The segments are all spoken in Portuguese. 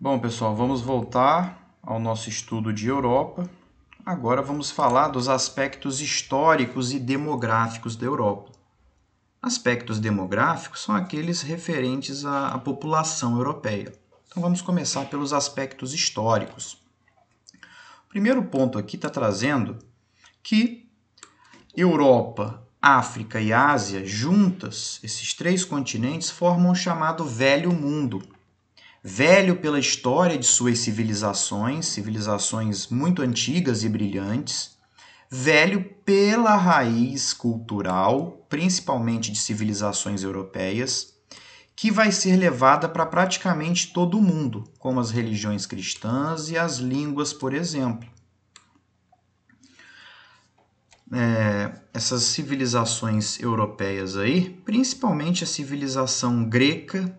Bom, pessoal, vamos voltar ao nosso estudo de Europa. Agora vamos falar dos aspectos históricos e demográficos da Europa. Aspectos demográficos são aqueles referentes à população europeia. Então vamos começar pelos aspectos históricos. O primeiro ponto aqui está trazendo que Europa, África e Ásia, juntas, esses três continentes, formam o chamado Velho Mundo. Velho pela história de suas civilizações muito antigas e brilhantes, velho pela raiz cultural, principalmente de civilizações europeias, que vai ser levada para praticamente todo o mundo, como as religiões cristãs e as línguas, por exemplo. Essas civilizações europeias aí, principalmente a civilização grega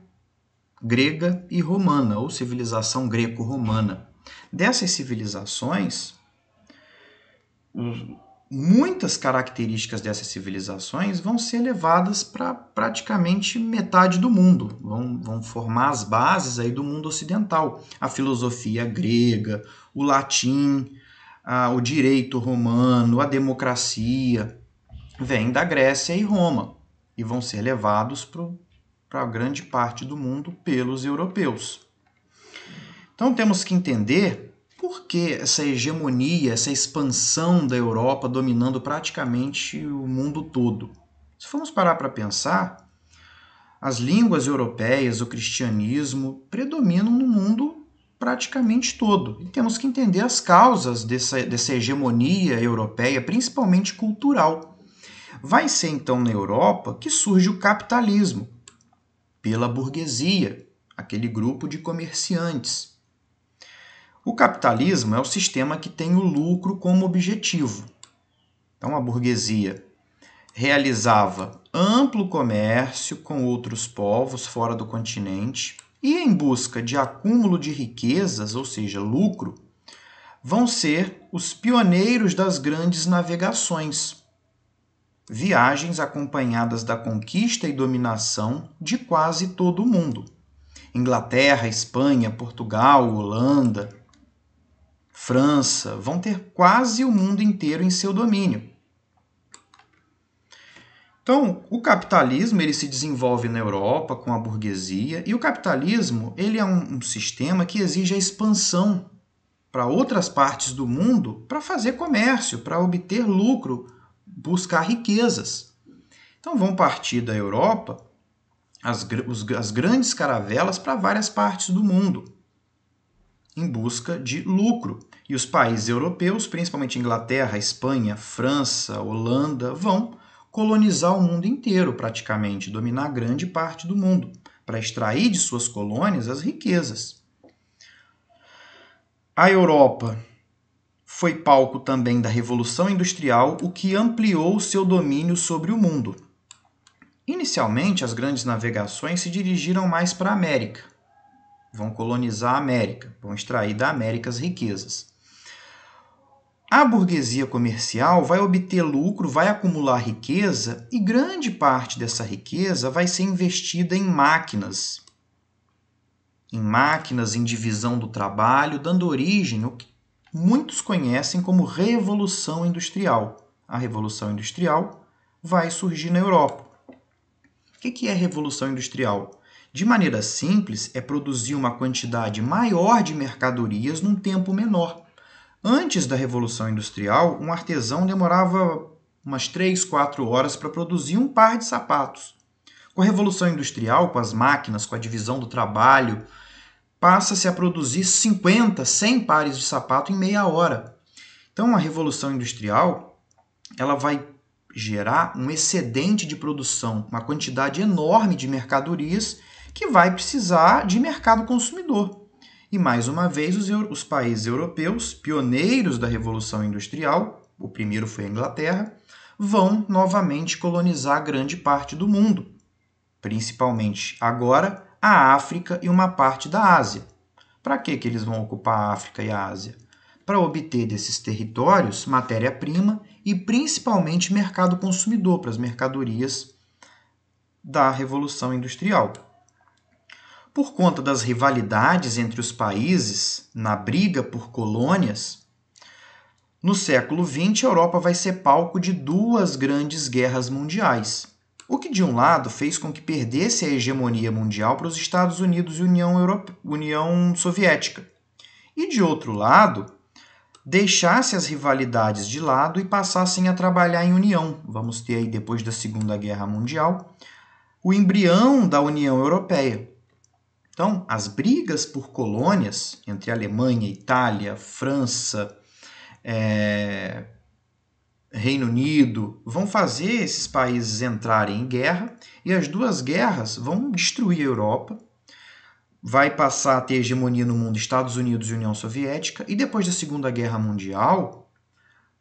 e romana, ou civilização greco-romana. Dessas civilizações, muitas características dessas civilizações vão ser levadas para praticamente metade do mundo, vão formar as bases aí do mundo ocidental. A filosofia grega, o latim, o direito romano, a democracia, vêm da Grécia e Roma e vão ser levados para grande parte do mundo pelos europeus. Então temos que entender por que essa hegemonia, essa expansão da Europa dominando praticamente o mundo todo. Se formos parar para pensar, as línguas europeias, o cristianismo predominam no mundo praticamente todo. E temos que entender as causas dessa hegemonia europeia, principalmente cultural. Vai ser então na Europa que surge o capitalismo, pela burguesia, aquele grupo de comerciantes. O capitalismo é o sistema que tem o lucro como objetivo. Então, a burguesia realizava amplo comércio com outros povos fora do continente e, em busca de acúmulo de riquezas, ou seja, lucro, vão ser os pioneiros das grandes navegações. Viagens acompanhadas da conquista e dominação de quase todo o mundo. Inglaterra, Espanha, Portugal, Holanda, França vão ter quase o mundo inteiro em seu domínio. Então, o capitalismo ele se desenvolve na Europa com a burguesia, e o capitalismo ele é um sistema que exige a expansão para outras partes do mundo para fazer comércio, para obter lucro, buscar riquezas. Então vão partir da Europa as grandes caravelas para várias partes do mundo, em busca de lucro. E os países europeus, principalmente Inglaterra, Espanha, França, Holanda, vão colonizar o mundo inteiro praticamente, dominar grande parte do mundo, para extrair de suas colônias as riquezas. A Europa foi palco também da Revolução Industrial, o que ampliou seu domínio sobre o mundo. Inicialmente, as grandes navegações se dirigiram mais para a América. Vão colonizar a América, vão extrair da América as riquezas. A burguesia comercial vai obter lucro, vai acumular riqueza, e grande parte dessa riqueza vai ser investida em máquinas, em divisão do trabalho, dando origem ao que muitos conhecem como Revolução Industrial. A Revolução Industrial vai surgir na Europa. O que é Revolução Industrial? De maneira simples, é produzir uma quantidade maior de mercadorias num tempo menor. Antes da Revolução Industrial, um artesão demorava umas 3, 4 horas para produzir um par de sapatos. Com a Revolução Industrial, com as máquinas, com a divisão do trabalho, passa-se a produzir 50, 100 pares de sapato em meia hora. Então, a Revolução Industrial ela vai gerar um excedente de produção, uma quantidade enorme de mercadorias que vai precisar de mercado consumidor. E, mais uma vez, os países europeus, pioneiros da Revolução Industrial, o primeiro foi a Inglaterra, vão novamente colonizar grande parte do mundo, principalmente agora a África e uma parte da Ásia. Para que eles vão ocupar a África e a Ásia? Para obter desses territórios matéria-prima e principalmente mercado consumidor para as mercadorias da Revolução Industrial. Por conta das rivalidades entre os países na briga por colônias, no século XX a Europa vai ser palco de duas grandes guerras mundiais, o que de um lado fez com que perdesse a hegemonia mundial para os Estados Unidos e União Soviética, e de outro lado deixasse as rivalidades de lado e passassem a trabalhar em união. Vamos ter aí, depois da Segunda Guerra Mundial, o embrião da União Europeia. Então, as brigas por colônias entre Alemanha, Itália, França, Reino Unido, vão fazer esses países entrarem em guerra, e as duas guerras vão destruir a Europa. Vai passar a ter hegemonia no mundo Estados Unidos e União Soviética, e depois da Segunda Guerra Mundial,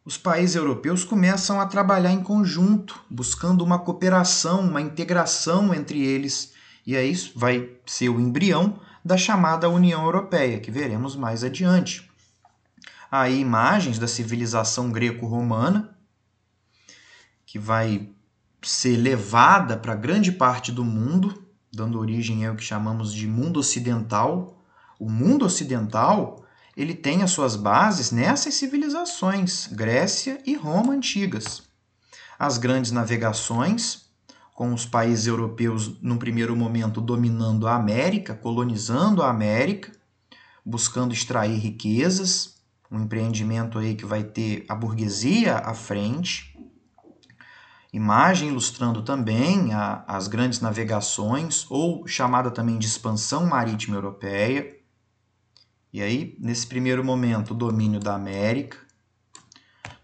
os países europeus começam a trabalhar em conjunto, buscando uma cooperação, uma integração entre eles, e aí vai ser o embrião da chamada União Europeia, que veremos mais adiante. Há aí imagens da civilização greco-romana, que vai ser levada para grande parte do mundo, dando origem ao que chamamos de mundo ocidental. O mundo ocidental, ele tem as suas bases nessas civilizações, Grécia e Roma antigas. As grandes navegações, com os países europeus, num primeiro momento, dominando a América, colonizando a América, buscando extrair riquezas, um empreendimento aí que vai ter a burguesia à frente. Imagem ilustrando também as grandes navegações, ou chamada também de expansão marítima europeia. E aí, nesse primeiro momento, o domínio da América.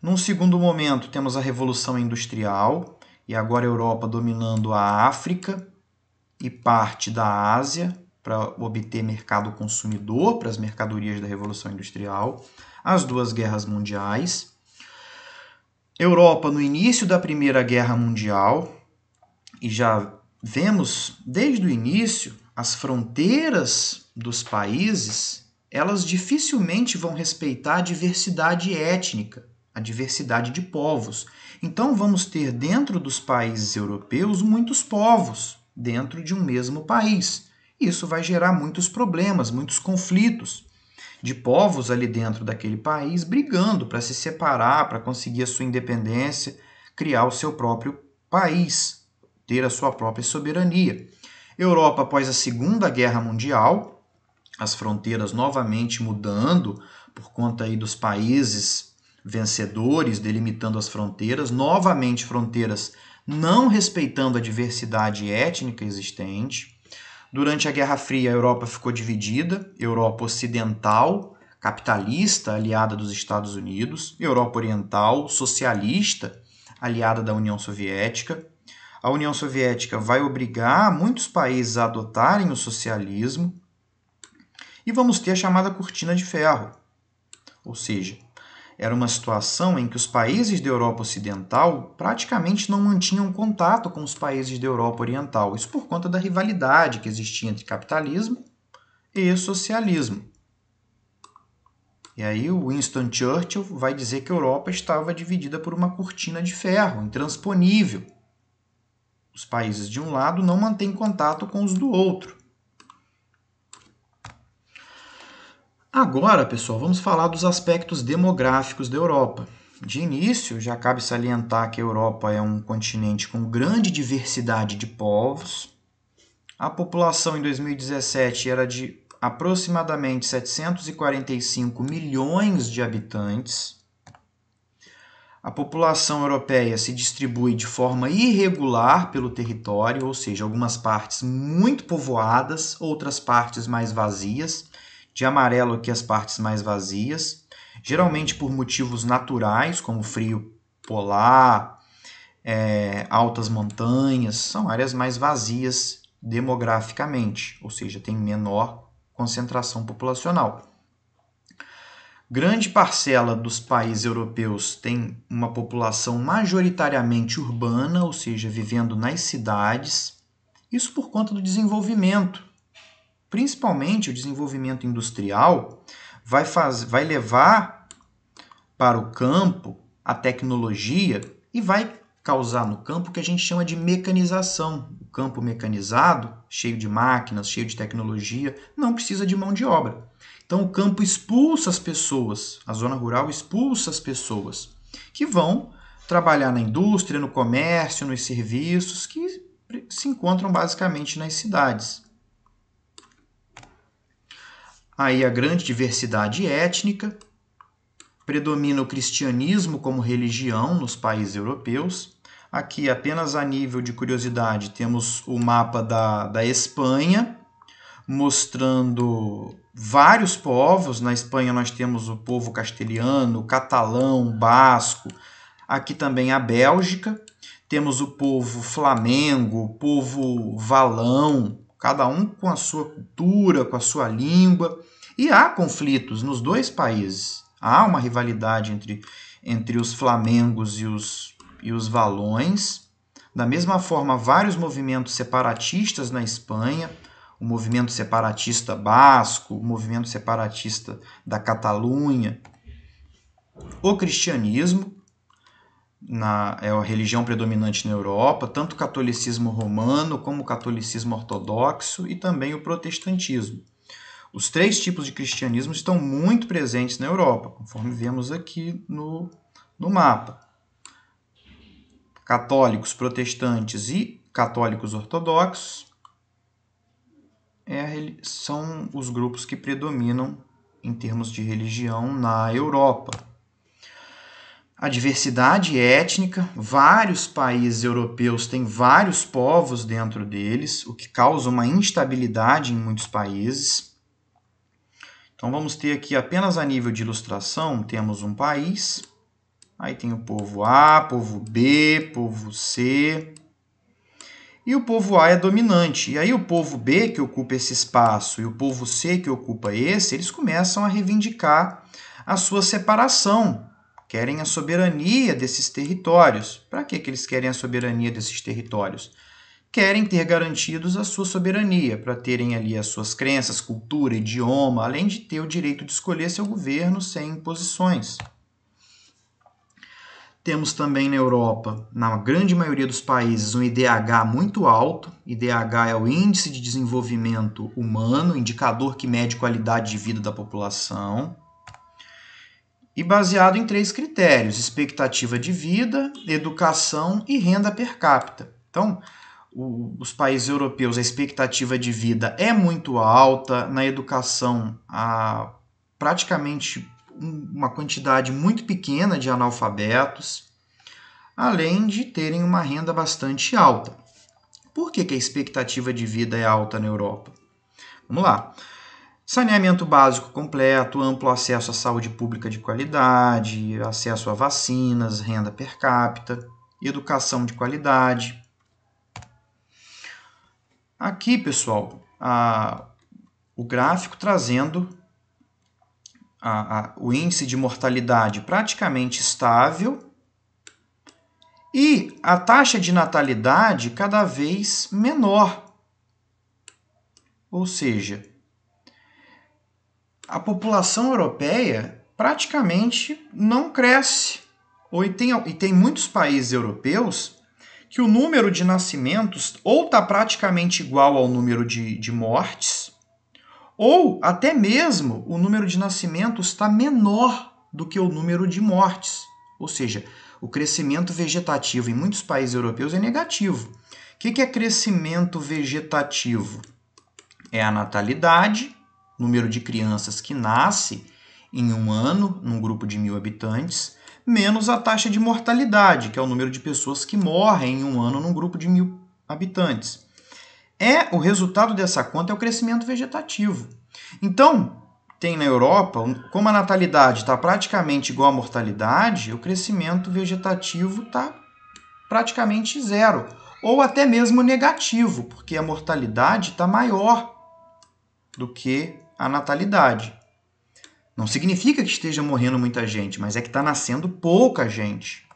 Num segundo momento, temos a Revolução Industrial, e agora a Europa dominando a África e parte da Ásia para obter mercado consumidor para as mercadorias da Revolução Industrial. As duas guerras mundiais. Europa no início da Primeira Guerra Mundial, e já vemos desde o início as fronteiras dos países, elas dificilmente vão respeitar a diversidade étnica, a diversidade de povos. Então vamos ter dentro dos países europeus muitos povos dentro de um mesmo país. Isso vai gerar muitos problemas, muitos conflitos de povos ali dentro daquele país brigando para se separar, para conseguir a sua independência, criar o seu próprio país, ter a sua própria soberania. Europa após a Segunda Guerra Mundial, as fronteiras novamente mudando por conta aí dos países vencedores delimitando as fronteiras, novamente fronteiras não respeitando a diversidade étnica existente. Durante a Guerra Fria, a Europa ficou dividida, Europa ocidental, capitalista, aliada dos Estados Unidos, Europa oriental, socialista, aliada da União Soviética. A União Soviética vai obrigar muitos países a adotarem o socialismo, e vamos ter a chamada Cortina de Ferro, ou seja, era uma situação em que os países da Europa Ocidental praticamente não mantinham contato com os países da Europa Oriental. Isso por conta da rivalidade que existia entre capitalismo e socialismo. E aí o Winston Churchill vai dizer que a Europa estava dividida por uma cortina de ferro, intransponível. Os países de um lado não mantêm contato com os do outro. Agora, pessoal, vamos falar dos aspectos demográficos da Europa. De início, já cabe salientar que a Europa é um continente com grande diversidade de povos. A população em 2017 era de aproximadamente 745 milhões de habitantes. A população europeia se distribui de forma irregular pelo território, ou seja, algumas partes muito povoadas, outras partes mais vazias. De amarelo aqui as partes mais vazias, geralmente por motivos naturais, como frio polar, altas montanhas, são áreas mais vazias demograficamente, ou seja, tem menor concentração populacional. Grande parcela dos países europeus tem uma população majoritariamente urbana, ou seja, vivendo nas cidades, isso por conta do desenvolvimento. Principalmente o desenvolvimento industrial vai levar para o campo a tecnologia e vai causar no campo o que a gente chama de mecanização. O campo mecanizado, cheio de máquinas, cheio de tecnologia, não precisa de mão de obra. Então o campo expulsa as pessoas, a zona rural expulsa as pessoas, que vão trabalhar na indústria, no comércio, nos serviços, que se encontram basicamente nas cidades. Aí a grande diversidade étnica, predomina o cristianismo como religião nos países europeus. Aqui, apenas a nível de curiosidade, temos o mapa da Espanha, mostrando vários povos. Na Espanha nós temos o povo castelhano, catalão, basco. Aqui também a Bélgica. Temos o povo flamengo, o povo valão, cada um com a sua cultura, com a sua língua. E há conflitos nos dois países. Há uma rivalidade entre os flamengos e os valões. Da mesma forma, vários movimentos separatistas na Espanha, o movimento separatista basco, o movimento separatista da Catalunha. O cristianismo é a religião predominante na Europa, tanto o catolicismo romano como o catolicismo ortodoxo e também o protestantismo. Os três tipos de cristianismo estão muito presentes na Europa, conforme vemos aqui no mapa. Católicos, protestantes e católicos ortodoxos são os grupos que predominam em termos de religião na Europa. A diversidade étnica, vários países europeus têm vários povos dentro deles, o que causa uma instabilidade em muitos países. Então vamos ter aqui apenas a nível de ilustração, temos um país, aí tem o povo A, povo B, povo C, e o povo A é dominante. E aí o povo B, que ocupa esse espaço, e o povo C, que ocupa esse, eles começam a reivindicar a sua separação, querem a soberania desses territórios. Para que eles querem a soberania desses territórios? Querem ter garantidos a sua soberania, para terem ali as suas crenças, cultura, idioma, além de ter o direito de escolher seu governo sem imposições. Temos também na Europa, na grande maioria dos países, um IDH muito alto. IDH é o Índice de Desenvolvimento Humano, indicador que mede qualidade de vida da população. E baseado em 3 critérios: expectativa de vida, educação e renda per capita. Então, os países europeus, a expectativa de vida é muito alta, na educação há praticamente uma quantidade muito pequena de analfabetos, além de terem uma renda bastante alta. Por que a expectativa de vida é alta na Europa? Vamos lá. Saneamento básico completo, amplo acesso à saúde pública de qualidade, acesso a vacinas, renda per capita, educação de qualidade. Aqui, pessoal, o gráfico trazendo o índice de mortalidade praticamente estável e a taxa de natalidade cada vez menor. Ou seja, a população europeia praticamente não cresce. E tem muitos países europeus que o número de nascimentos ou está praticamente igual ao número de mortes, ou até mesmo o número de nascimentos está menor do que o número de mortes. Ou seja, o crescimento vegetativo em muitos países europeus é negativo. O que é crescimento vegetativo? É a natalidade, número de crianças que nasce em um ano, num grupo de 1.000 habitantes, menos a taxa de mortalidade, que é o número de pessoas que morrem em um ano num grupo de 1.000 habitantes. O resultado dessa conta é o crescimento vegetativo. Então, tem na Europa, como a natalidade está praticamente igual à mortalidade, o crescimento vegetativo está praticamente zero, ou até mesmo negativo, porque a mortalidade está maior do que a natalidade. Não significa que esteja morrendo muita gente, mas é que está nascendo pouca gente.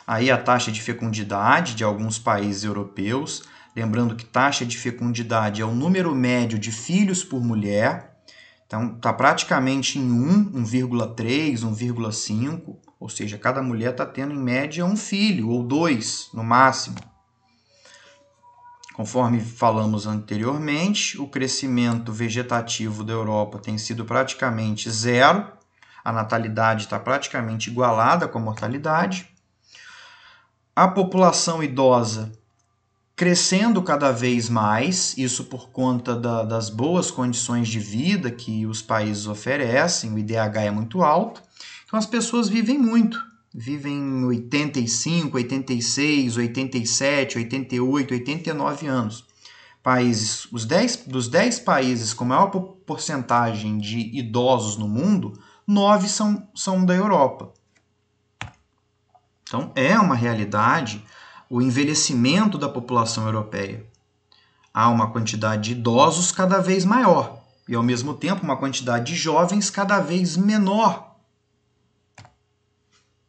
Aí a taxa de fecundidade de alguns países europeus, lembrando que taxa de fecundidade é o número médio de filhos por mulher, então está praticamente em 1,3, 1,5, Ou seja, cada mulher está tendo em média um filho, ou 2 no máximo. Conforme falamos anteriormente, o crescimento vegetativo da Europa tem sido praticamente zero, a natalidade está praticamente igualada com a mortalidade. A população idosa crescendo cada vez mais, isso por conta das boas condições de vida que os países oferecem, o IDH é muito alto, então as pessoas vivem muito, vivem 85, 86, 87, 88, 89 anos. Países, dos 10 países com maior porcentagem de idosos no mundo, 9 são da Europa. Então é uma realidade o envelhecimento da população europeia. Há uma quantidade de idosos cada vez maior e, ao mesmo tempo, uma quantidade de jovens cada vez menor.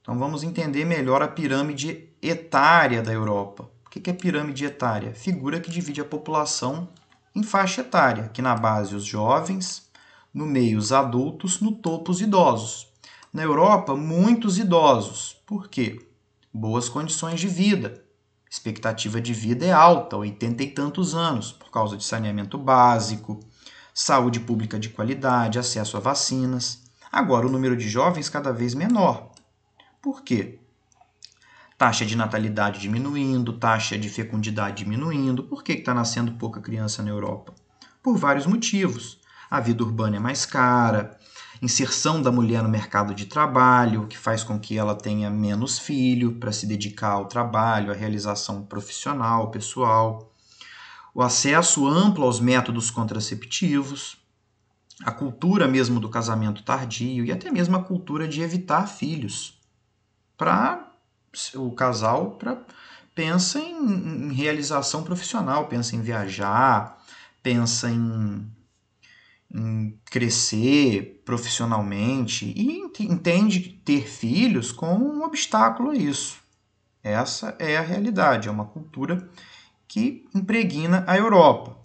Então, vamos entender melhor a pirâmide etária da Europa. O que é pirâmide etária? Figura que divide a população em faixa etária, aqui na base os jovens, no meio os adultos, no topo os idosos. Na Europa, muitos idosos. Por quê? Boas condições de vida. Expectativa de vida é alta, 80 e tantos anos, por causa de saneamento básico, saúde pública de qualidade, acesso a vacinas. Agora, o número de jovens cada vez menor. Por quê? Taxa de natalidade diminuindo, taxa de fecundidade diminuindo. Por que está nascendo pouca criança na Europa? Por vários motivos. A vida urbana é mais cara, inserção da mulher no mercado de trabalho, que faz com que ela tenha menos filho para se dedicar ao trabalho, à realização profissional, pessoal, o acesso amplo aos métodos contraceptivos, a cultura mesmo do casamento tardio e até mesmo a cultura de evitar filhos. O casal pensa em realização profissional, pensa em viajar, pensa em crescer profissionalmente e entende ter filhos como um obstáculo a isso. Essa é a realidade, é uma cultura que impregna a Europa.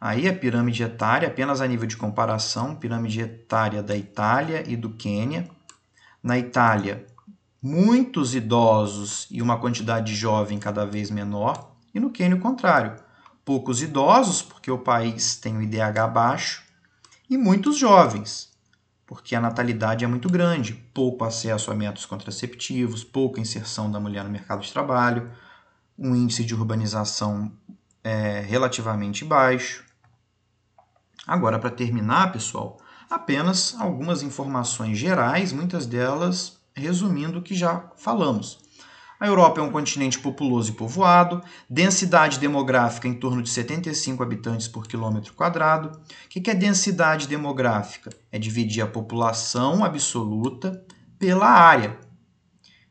Aí a pirâmide etária, apenas a nível de comparação, pirâmide etária da Itália e do Quênia. Na Itália, muitos idosos e uma quantidade de jovem cada vez menor, e no Quênia o contrário. Poucos idosos, porque o país tem o IDH baixo, e muitos jovens, porque a natalidade é muito grande, pouco acesso a métodos contraceptivos, pouca inserção da mulher no mercado de trabalho, um índice de urbanização relativamente baixo. Agora, para terminar, pessoal, apenas algumas informações gerais, muitas delas resumindo o que já falamos. A Europa é um continente populoso e povoado, densidade demográfica em torno de 75 habitantes por quilômetro quadrado. O que é densidade demográfica? É dividir a população absoluta pela área.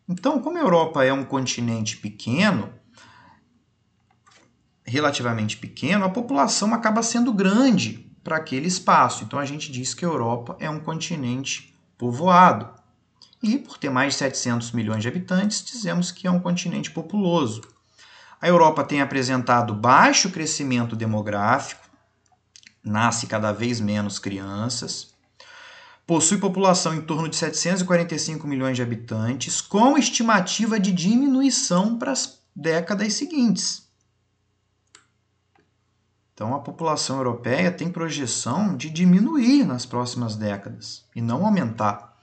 Então, como a Europa é um continente pequeno, relativamente pequeno, a população acaba sendo grande para aquele espaço. Então, a gente diz que a Europa é um continente povoado. E, por ter mais de 700 milhões de habitantes, dizemos que é um continente populoso. A Europa tem apresentado baixo crescimento demográfico, nasce cada vez menos crianças, possui população em torno de 745 milhões de habitantes, com estimativa de diminuição para as décadas seguintes. Então, a população europeia tem projeção de diminuir nas próximas décadas e não aumentar.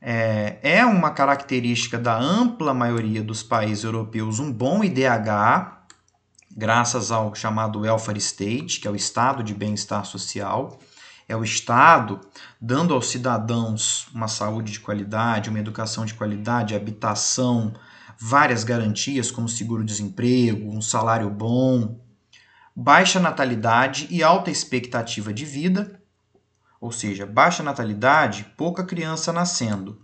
É uma característica da ampla maioria dos países europeus um bom IDH, graças ao chamado welfare state, que é o estado de bem-estar social. É o Estado dando aos cidadãos uma saúde de qualidade, uma educação de qualidade, habitação, várias garantias como seguro-desemprego, um salário bom, baixa natalidade e alta expectativa de vida. Ou seja, baixa natalidade, pouca criança nascendo.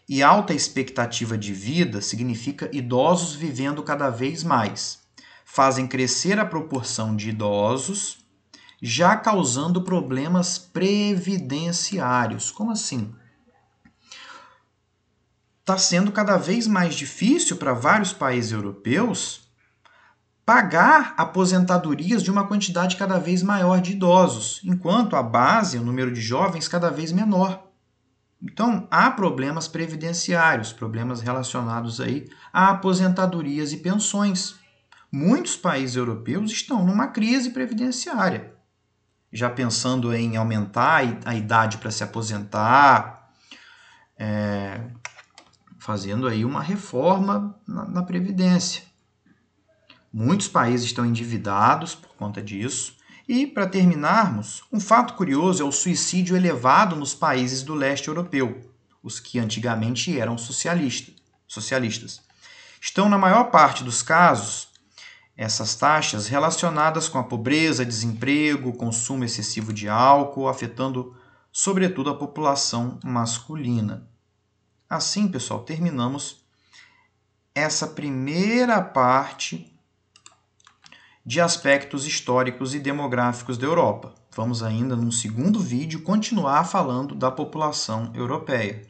E alta expectativa de vida significa idosos vivendo cada vez mais. Fazem crescer a proporção de idosos, já causando problemas previdenciários. Como assim? Está sendo cada vez mais difícil para vários países europeus pagar aposentadorias de uma quantidade cada vez maior de idosos, enquanto a base, o número de jovens, cada vez menor. Então, há problemas previdenciários, problemas relacionados aí a aposentadorias e pensões. Muitos países europeus estão numa crise previdenciária, já pensando em aumentar a idade para se aposentar, fazendo aí uma reforma na Previdência. Muitos países estão endividados por conta disso. E, para terminarmos, um fato curioso é o suicídio elevado nos países do leste europeu, os que antigamente eram socialistas. Estão, na maior parte dos casos, essas taxas relacionadas com a pobreza, desemprego, consumo excessivo de álcool, afetando, sobretudo, a população masculina. Assim, pessoal, terminamos essa primeira parte de aspectos históricos e demográficos da Europa. Vamos ainda, num segundo vídeo, continuar falando da população europeia.